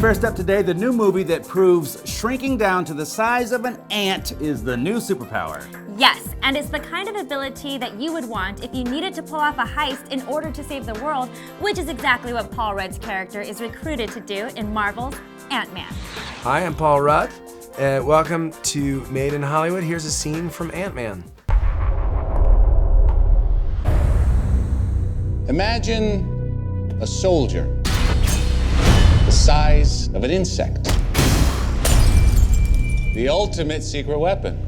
first up today, the new movie that proves shrinking down to the size of an ant is the new superpower. Yes, and it's the kind of ability that you would want if you needed to pull off a heist in order to save the world, which is exactly what Paul Rudd's character is recruited to do in Marvel's Ant-Man. Hi, I'm Paul Rudd. Welcome to Made in Hollywood. Here's a scene from Ant-Man. Imagine a soldier the size of an insect. The ultimate secret weapon.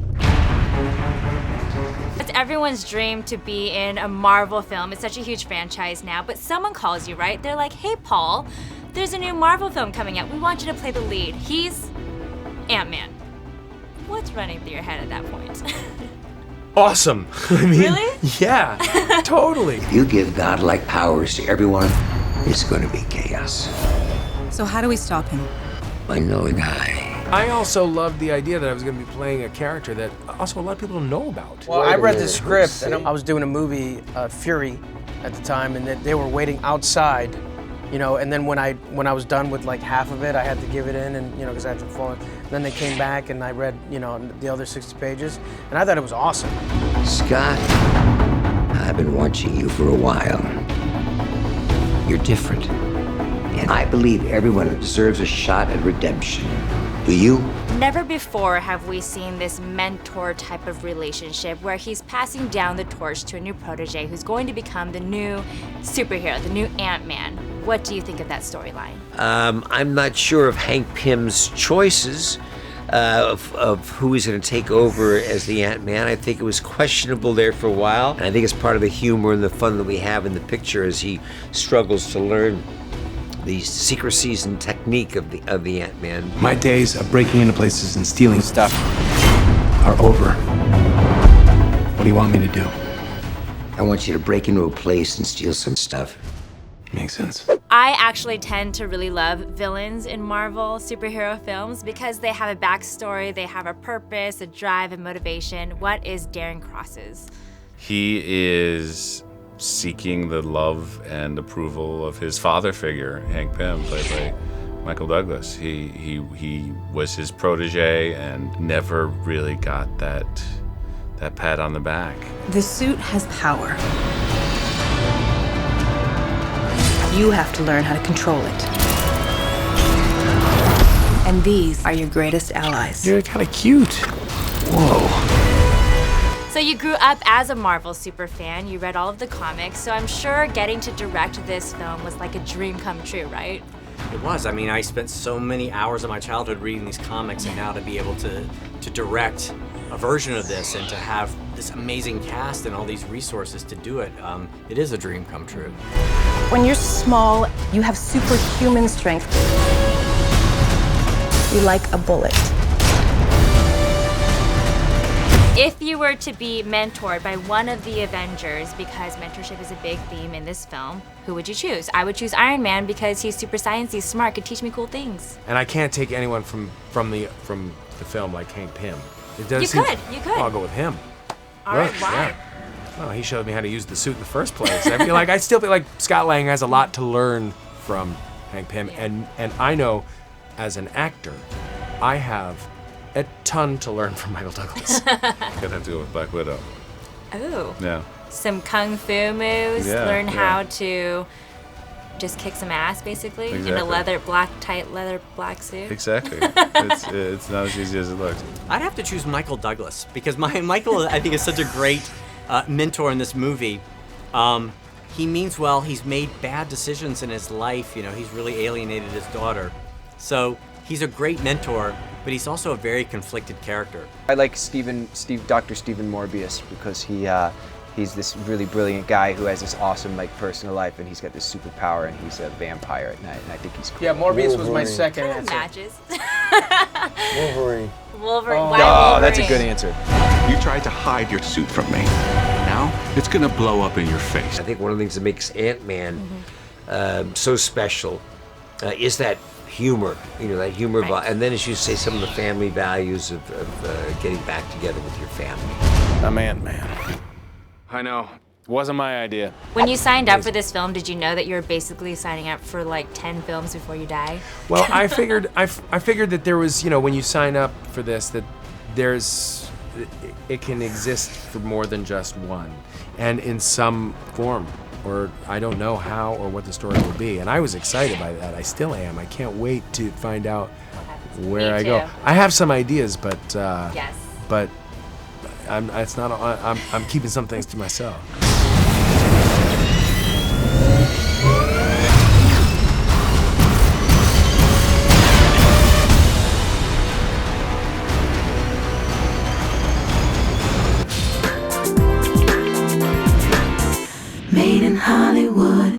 It's everyone's dream to be in a Marvel film. It's such a huge franchise now, but someone calls you, right? They're like, hey, Paul, there's a new Marvel film coming out. We want you to play the lead. He's Ant-Man. What's running through your head at that point? Awesome. I mean, really? Yeah, totally. If you give godlike powers to everyone, it's going to be chaos. So how do we stop him? I know a guy. I also loved the idea that I was going to be playing a character that also a lot of people don't know about. Well, I read the script, and I was doing a movie, Fury, at the time, and they were waiting outside, you know, and then when I was done with like half of it, I had to give it in, and you know, because I had to fall in. Then they came back, and I read, you know, the other 60 pages, and I thought it was awesome. Scott, I've been watching you for a while. You're different. And I believe everyone deserves a shot at redemption. Do you? Never before have we seen this mentor type of relationship where he's passing down the torch to a new protege who's going to become the new superhero, the new Ant-Man. What do you think of that storyline? I'm not sure of Hank Pym's choices of who he's going to take over as the Ant-Man. I think it was questionable there for a while. And I think it's part of the humor and the fun that we have in the picture as he struggles to learn the secrecies and technique of the Ant-Man. My days of breaking into places and stealing stuff are over. What do you want me to do? I want you to break into a place and steal some stuff. Makes sense. I actually tend to really love villains in Marvel superhero films because they have a backstory, they have a purpose, a drive, a motivation. What is Darren Cross's? He is seeking the love and approval of his father figure, Hank Pym, played by Michael Douglas. He was his protege and never really got that pat on the back. The suit has power. You have to learn how to control it. And these are your greatest allies. You're kind of cute. Whoa. So you grew up as a Marvel superfan, you read all of the comics, so I'm sure getting to direct this film was like a dream come true, right? It was. I mean, I spent so many hours of my childhood reading these comics, and now to be able to direct a version of this and to have this amazing cast and all these resources to do it, it is a dream come true. When you're small, you have superhuman strength. You're like a bullet. If you were to be mentored by one of the Avengers, because mentorship is a big theme in this film, who would you choose? I would choose Iron Man because he's super sciencey, smart, could teach me cool things. And I can't take anyone from the film like Hank Pym. It does You could. Well, I'll go with him. All right, why? Yeah. Well, he showed me how to use the suit in the first place. I still feel like Scott Lang has a lot to learn from Hank Pym, and I know, as an actor, I have a ton to learn from Michael Douglas. Gonna have to go with Black Widow. Oh. Yeah. Some kung fu moves, Yeah, learn yeah. how to just kick some ass, basically, in a Exactly. tight leather black suit. Exactly. It's not as easy as it looks. I'd have to choose Michael Douglas because Michael, I think, is such a great mentor in this movie. He means well. He's made bad decisions in his life. You know, he's really alienated his daughter. So he's a great mentor, but he's also a very conflicted character. I like Dr. Stephen Morbius because he's this really brilliant guy who has this awesome personal life, and he's got this superpower, and he's a vampire at night, and I think he's cool. Yeah, Morbius was my second Kind of answer. matches. Wolverine. Wolverine. Oh, Why that's a Wolverine? good answer. You tried to hide your suit from me. Now it's gonna blow up in your face. I think one of the things that makes Ant-Man so special is that humor, that humor. Right. And then, as you say, some of the family values of getting back together with your family. I'm Ant-Man. I know. Wasn't my idea. When you signed up for this film, did you know that you were basically signing up for like 10 films before you die? Well, I figured that there was, when you sign up for this, that it can exist for more than just one, and in some form, or I don't know how or what the story will be. And I was excited by that. I still am. I can't wait to find out where I go. I have some ideas, but yes. but I'm keeping some things to myself.